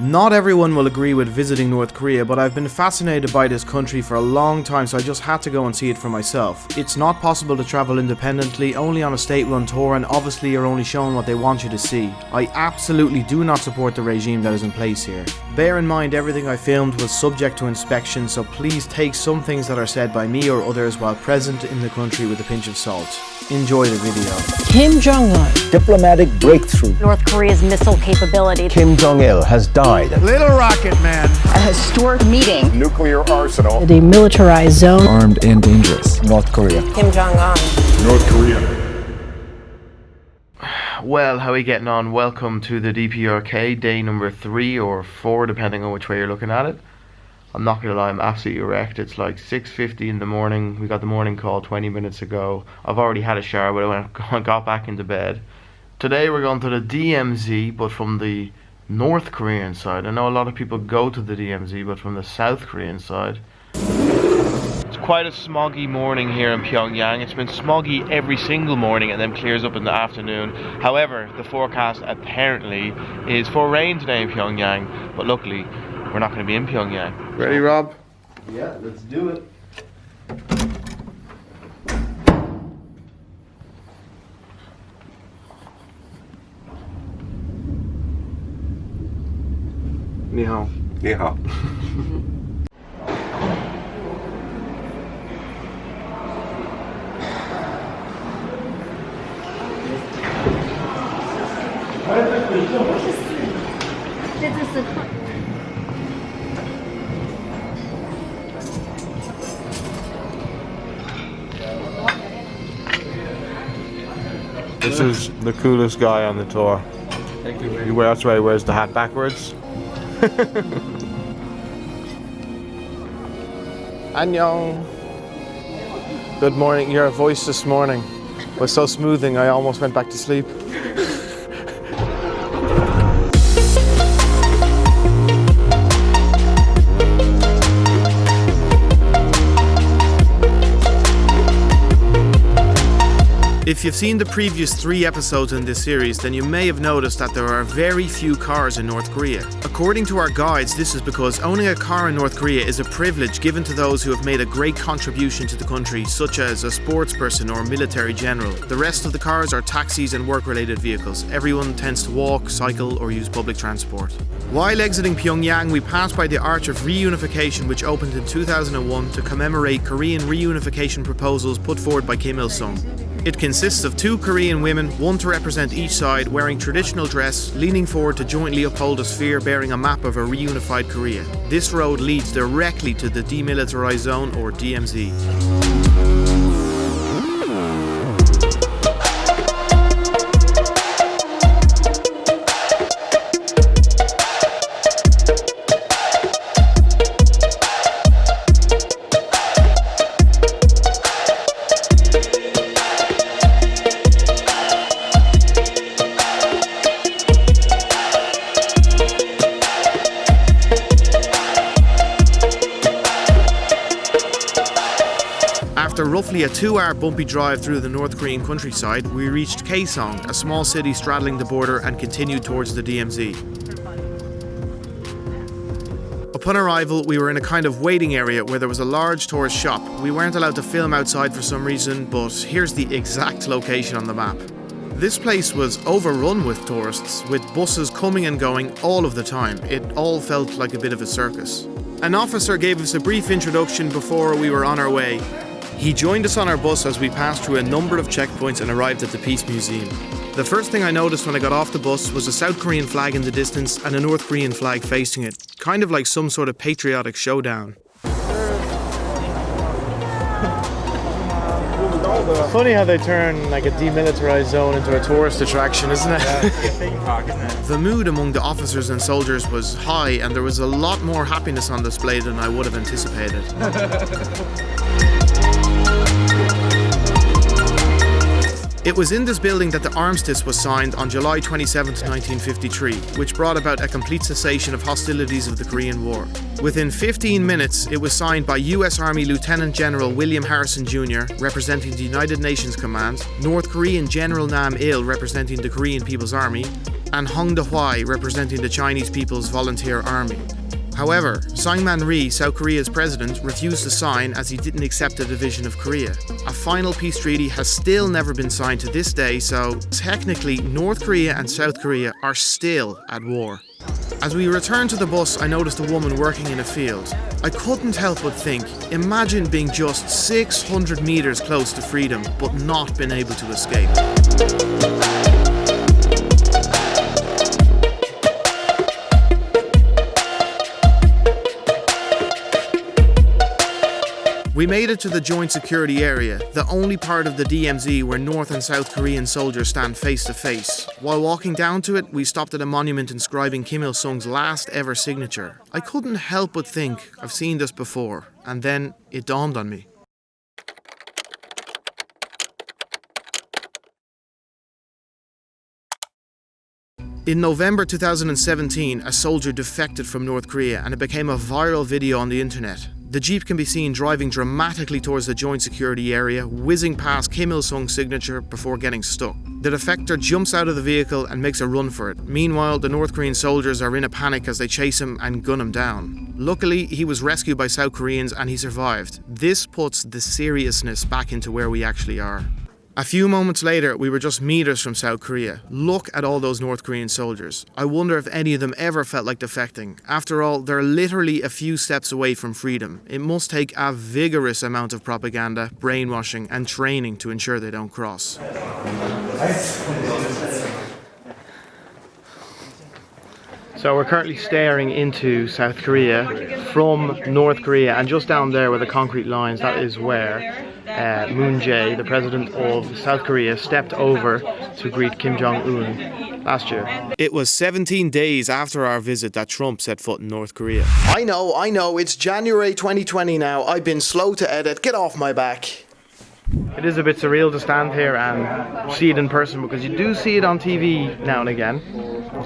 Not everyone will agree with visiting North Korea, but I've been fascinated by this country for a long time, so I just had to go and see it for myself. It's not possible to travel independently, only on a state-run tour, and obviously you're only shown what they want you to see. I absolutely do not support the regime that is in place here. Bear in mind everything I filmed was subject to inspection, so please take some things that are said by me or others while present in the country with a pinch of salt. Enjoy the video. Kim Jong-un. Diplomatic breakthrough. North Korea's missile capability. Kim Jong-il has died. Little Rocket Man. A historic meeting. Nuclear arsenal. The demilitarized zone. Armed and dangerous. North Korea. Kim Jong-un. North Korea. Well, how are we getting on? Welcome to the DPRK, day number 3 or 4, depending on which way you're looking at it. I'm not going to lie, I'm absolutely wrecked. It's like 6:50 in the morning. We got the morning call 20 minutes ago. I've already had a shower, but I got back into bed. Today we're going to the DMZ, but from the North Korean side. I know a lot of people go to the DMZ, but from the South Korean side. It's quite a smoggy morning here in Pyongyang. It's been smoggy every single morning and then clears up in the afternoon. However, the forecast apparently is for rain today in Pyongyang, but luckily we're not going to be in Pyongyang. Ready, Rob? Yeah, let's do it. Ni hao. Ni hao. This is the coolest guy on the tour. Thank you, He wears, that's why he wears the hat backwards. Annyeong. Good morning. Your voice this morning was so smoothing I almost went back to sleep. If you've seen the previous 3 episodes in this series, then you may have noticed that there are very few cars in North Korea. According to our guides, this is because owning a car in North Korea is a privilege given to those who have made a great contribution to the country, such as a sports person or military general. The rest of the cars are taxis and work-related vehicles. Everyone tends to walk, cycle, or use public transport. While exiting Pyongyang, we passed by the Arch of Reunification, which opened in 2001 to commemorate Korean reunification proposals put forward by Kim Il-sung. It consists of 2 Korean women, one to represent each side, wearing traditional dress, leaning forward to jointly uphold a sphere bearing a map of a reunified Korea. This road leads directly to the Demilitarised Zone, or DMZ. After roughly a 2-hour bumpy drive through the North Korean countryside, we reached Kaesong, a small city straddling the border, and continued towards the DMZ. Upon arrival, we were in a kind of waiting area where there was a large tourist shop. We weren't allowed to film outside for some reason, but here's the exact location on the map. This place was overrun with tourists, with buses coming and going all of the time. It all felt like a bit of a circus. An officer gave us a brief introduction before we were on our way. He joined us on our bus as we passed through a number of checkpoints and arrived at the Peace Museum. The first thing I noticed when I got off the bus was a South Korean flag in the distance and a North Korean flag facing it, kind of like some sort of patriotic showdown. Funny how they turn like a demilitarized zone into a tourist attraction, isn't it? Yeah, it's like a theme park, isn't it? The mood among the officers and soldiers was high, and there was a lot more happiness on display than I would have anticipated. It was in this building that the armistice was signed on July 27, 1953, which brought about a complete cessation of hostilities of the Korean War. Within 15 minutes, it was signed by US Army Lieutenant General William Harrison Jr., representing the United Nations Command, North Korean General Nam Il, representing the Korean People's Army, and Hong De-hwai, representing the Chinese People's Volunteer Army. However, Syngman Rhee, South Korea's president, refused to sign as he didn't accept the division of Korea. A final peace treaty has still never been signed to this day, so technically North Korea and South Korea are still at war. As we returned to the bus, I noticed a woman working in a field. I couldn't help but think, imagine being just 600 meters close to freedom, but not being able to escape. We made it to the Joint Security Area, the only part of the DMZ where North and South Korean soldiers stand face to face. While walking down to it, we stopped at a monument inscribing Kim Il-sung's last ever signature. I couldn't help but think, I've seen this before, and then it dawned on me. In November 2017, a soldier defected from North Korea and it became a viral video on the internet. The Jeep can be seen driving dramatically towards the Joint Security Area, whizzing past Kim Il-sung's signature before getting stuck. The defector jumps out of the vehicle and makes a run for it. Meanwhile, the North Korean soldiers are in a panic as they chase him and gun him down. Luckily, he was rescued by South Koreans and he survived. This puts the seriousness back into where we actually are. A few moments later, we were just meters from South Korea. Look at all those North Korean soldiers. I wonder if any of them ever felt like defecting. After all, they're literally a few steps away from freedom. It must take a vigorous amount of propaganda, brainwashing, and training to ensure they don't cross. So we're currently staring into South Korea from North Korea, and just down there where the concrete lines, that is where Moon Jae, the president of South Korea, stepped over to greet Kim Jong-un last year. It was 17 days after our visit that Trump set foot in North Korea. I know, it's January 2020 now. I've been slow to edit. Get off my back. It is a bit surreal to stand here and see it in person, because you do see it on TV now and again.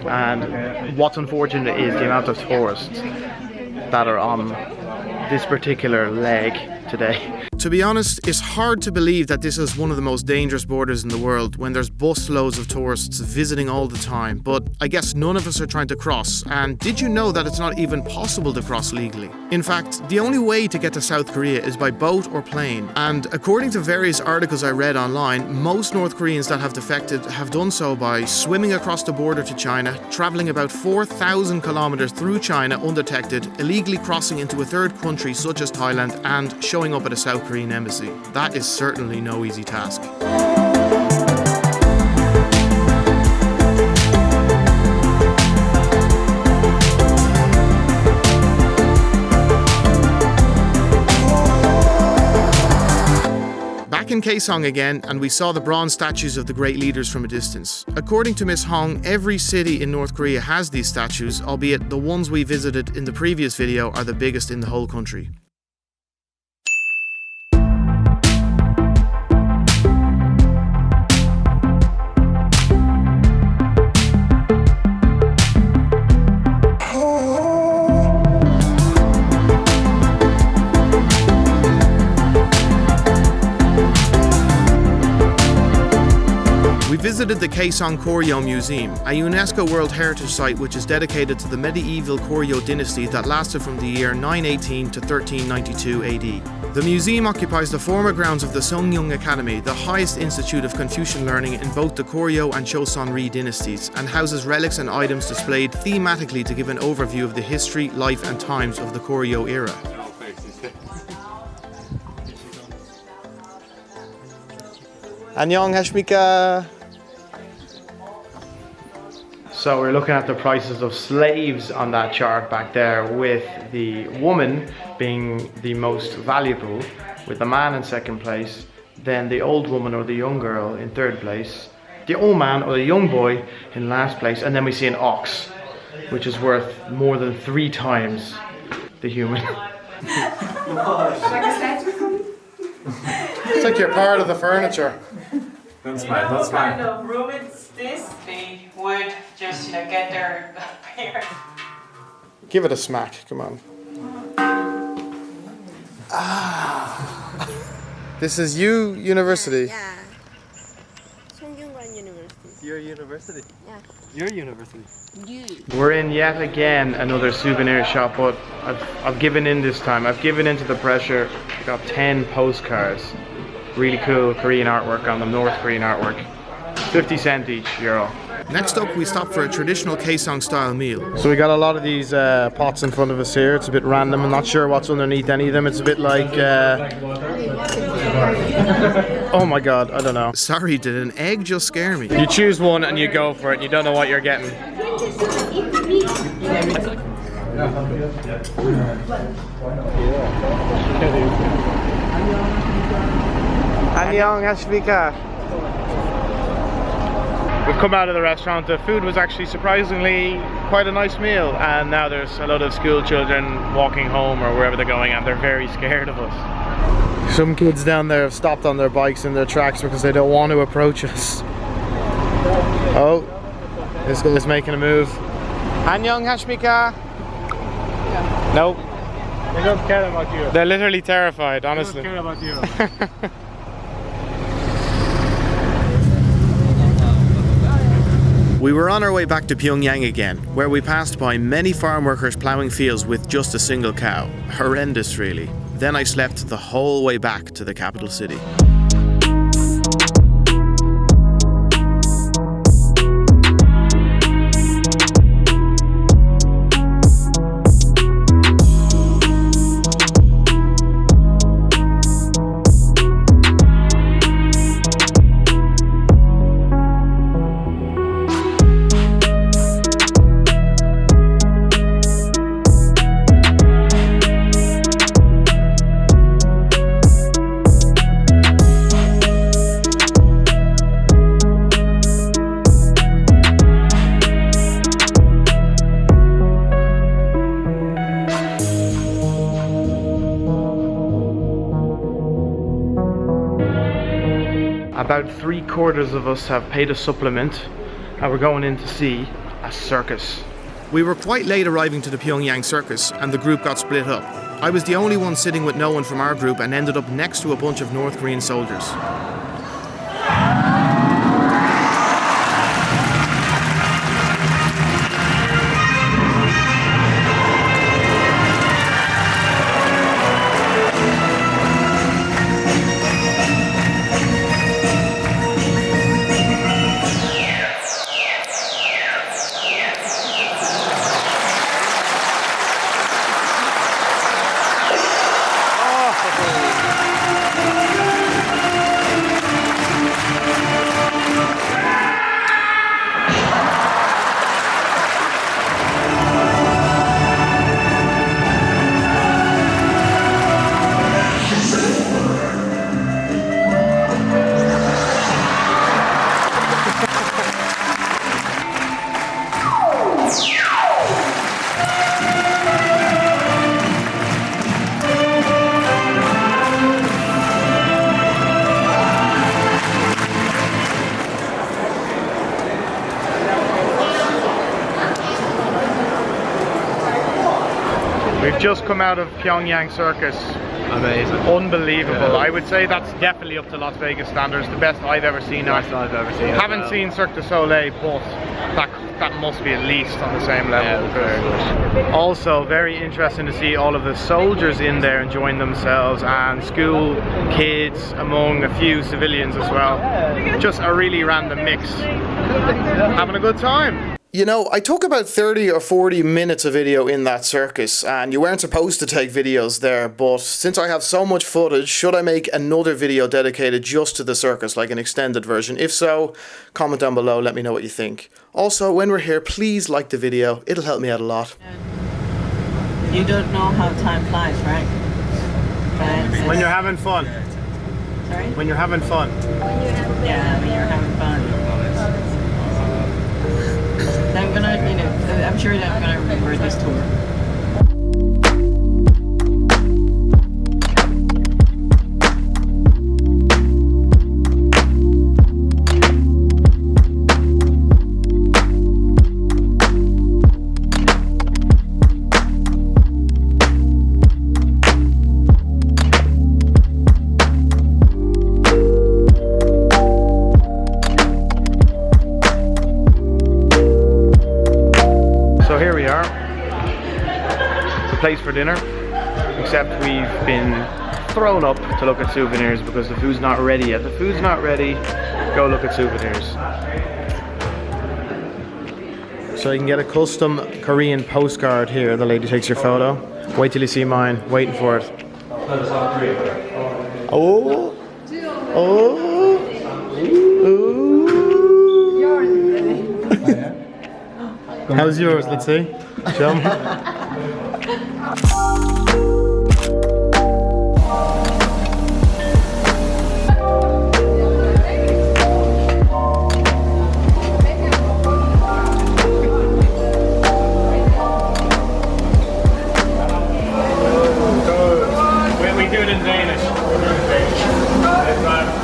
And what's unfortunate is the amount of tourists that are on this particular leg today. To be honest, it's hard to believe that this is one of the most dangerous borders in the world when there's busloads of tourists visiting all the time, but I guess none of us are trying to cross. And did you know that it's not even possible to cross legally? In fact, the only way to get to South Korea is by boat or plane, and according to various articles I read online, most North Koreans that have defected have done so by swimming across the border to China, travelling about 4,000 kilometers through China undetected, illegally crossing into a third country such as Thailand, and showing up at a South Korean embassy. That is certainly no easy task. Back in Kaesong again, and we saw the bronze statues of the great leaders from a distance. According to Ms. Hong, every city in North Korea has these statues, albeit the ones we visited in the previous video are the biggest in the whole country. We visited the Kaesong Koryo Museum, a UNESCO World Heritage Site which is dedicated to the medieval Koryo dynasty that lasted from the year 918 to 1392 AD. The museum occupies the former grounds of the Songyung Academy, the highest institute of Confucian learning in both the Koryo and Choson-ri dynasties, and houses relics and items displayed thematically to give an overview of the history, life and times of the Koryo era. 안녕하십니까. So we're looking at the prices of slaves on that chart back there, with the woman being the most valuable, with the man in second place, then the old woman or the young girl in third place, the old man or the young boy in last place, and then we see an ox, which is worth more than 3 times the human. It's like you're part of the furniture. Don't smile, don't smile. Kind of room it's this, they would just, get their parents. Give it a smack, come on. This is university. Yeah. Songyungan University. Your university. Yeah. Your university. We're in yet again another souvenir shop, but I've given in this time. I've given in to the pressure. I got 10 postcards. Really cool Korean artwork on them, North Korean artwork. 50 cent each, euro. Next up, we stopped for a traditional Kaesong style meal. So we got a lot of these pots in front of us here. It's a bit random. I'm not sure what's underneath any of them. It's a bit like... oh my god, I don't know. Sorry, did an egg just scare me? You choose one and you go for it. You don't know what you're getting. Annyeong, we've come out of the restaurant. The food was actually surprisingly quite a nice meal, and now there's a lot of school children walking home or wherever they're going, and they're very scared of us. Some kids down there have stopped on their bikes in their tracks because they don't want to approach us. Oh, this guy's making a move. Annyeong hashmika. Nope. They don't care about you. They're literally terrified, honestly. They don't care about you. We were on our way back to Pyongyang again, where we passed by many farm workers ploughing fields with just a single cow. Horrendous, really. Then I slept the whole way back to the capital city. About 3/4 of us have paid a supplement and we're going in to see a circus. We were quite late arriving to the Pyongyang Circus and the group got split up. I was the only one sitting with no one from our group and ended up next to a bunch of North Korean soldiers. We've just come out of Pyongyang Circus. Amazing. Unbelievable. Yeah. I would say that's definitely up to Las Vegas standards. The best I've ever seen. Best I've ever seen. Haven't seen Cirque du Soleil, but that must be at least on the same level. Yeah, very good. Also, very interesting to see all of the soldiers in there enjoying themselves and school kids among a few civilians as well. Just a really random mix. Having a good time. You know, I took about 30 or 40 minutes of video in that circus, and you weren't supposed to take videos there, but since I have so much footage, should I make another video dedicated just to the circus, like an extended version? If so, comment down below, let me know what you think. Also, when we're here, please like the video, it'll help me out a lot. You don't know how time flies, right? When you're having fun. Sorry? When you're having fun. Yeah, when you're having fun. I'm gonna, I'm sure that I'm gonna remember this tour. place for dinner, except we've been thrown up to look at souvenirs because the food's not ready yet. The food's not ready, go look at souvenirs. So you can get a custom Korean postcard here. The lady takes your photo. Wait till you see mine. Waiting for it. Oh. Oh. Ooh. How's yours? Let's see. Show me.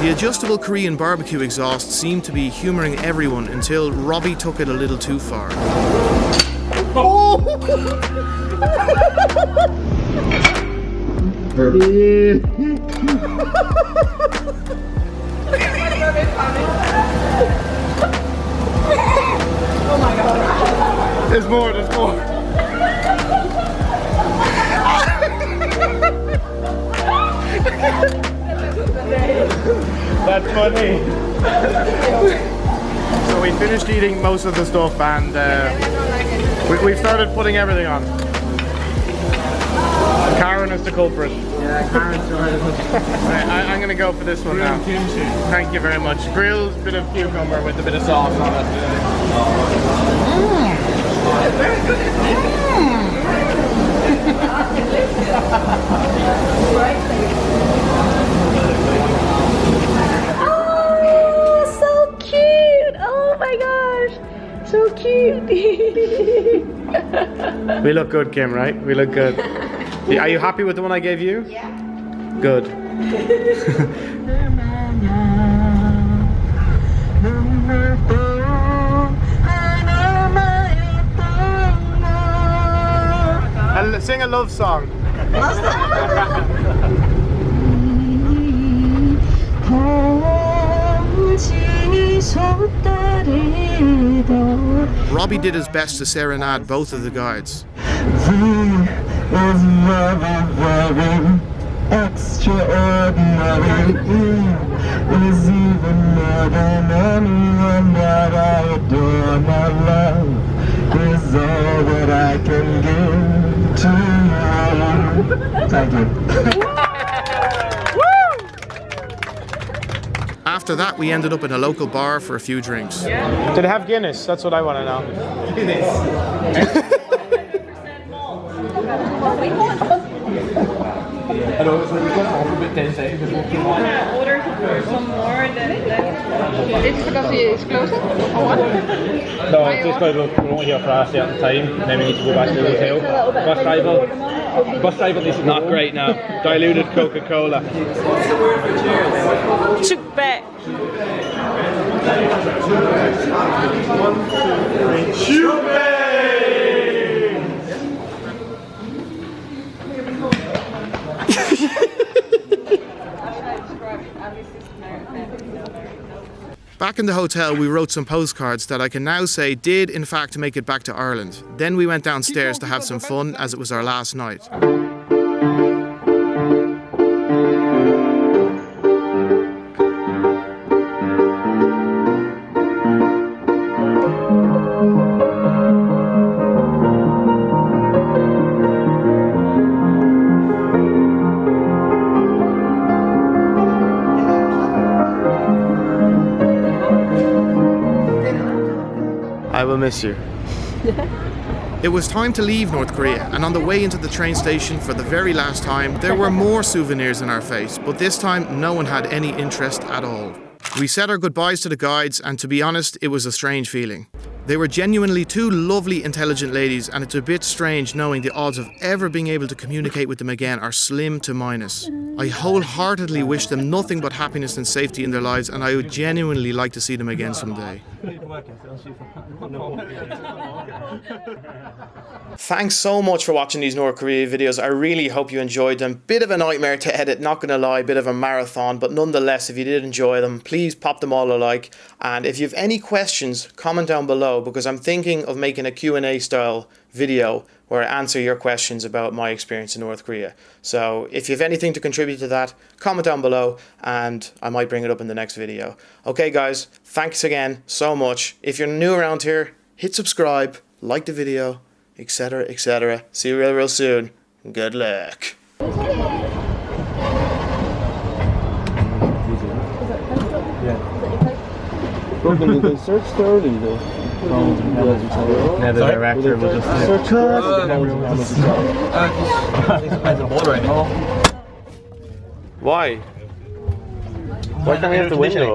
The adjustable Korean barbecue exhaust seemed to be humouring everyone until Robbie took it a little too far. Oh! Oh my god. There's more, there's more. That's funny. So we finished eating most of the stuff and we've started putting everything on. Karen is the culprit. Yeah, Karen's the right. I'm going to go for this one now. Thank you very much. Grilled bit of cucumber with a bit of sauce on it. Very good. So cute! Oh my gosh! So cute! We look good, Kim, right? We look good. Are you happy with the one I gave you? Yeah. Good. And sing a love song. Robbie did his best to serenade both of the guides. Extraordinary is even more than anyone that I adore. My love is all that I can give to you. Thank you. After that, we ended up in a local bar for a few drinks. Did it have Guinness? That's what I want to know. Guinness. Order some more than it's because it's closer or what? No, it's just because we're only here for a certain time, then we need to go back to the hotel. Bus driver, this is not great now. Diluted Coca-Cola. Took back. Back in the hotel, we wrote some postcards that I can now say did in fact make it back to Ireland. Then we went downstairs to have some fun as it was our last night. I will miss you. It was time to leave North Korea, and on the way into the train station for the very last time, there were more souvenirs in our face, but this time no one had any interest at all. We said our goodbyes to the guides, and to be honest, it was a strange feeling. They were genuinely two lovely, intelligent ladies, and it's a bit strange knowing the odds of ever being able to communicate with them again are slim to minus. I wholeheartedly wish them nothing but happiness and safety in their lives, and I would genuinely like to see them again someday. Thanks so much for watching these North Korea videos. I really hope you enjoyed them. Bit of a nightmare to edit, not gonna lie, bit of a marathon, but nonetheless, if you did enjoy them, please pop them all a like. And if you have any questions, comment down below. below, because I'm thinking of making a Q&A style video where I answer your questions about my experience in North Korea. So if you have anything to contribute to that, comment down below and I might bring it up in the next video. Okay guys, thanks again so much. If you're new around here, hit subscribe, like the video, etc, etc. See you real soon. Good luck. Broken, they search thoroughly though. Yeah, the director will just search Why? Why can't we have the window?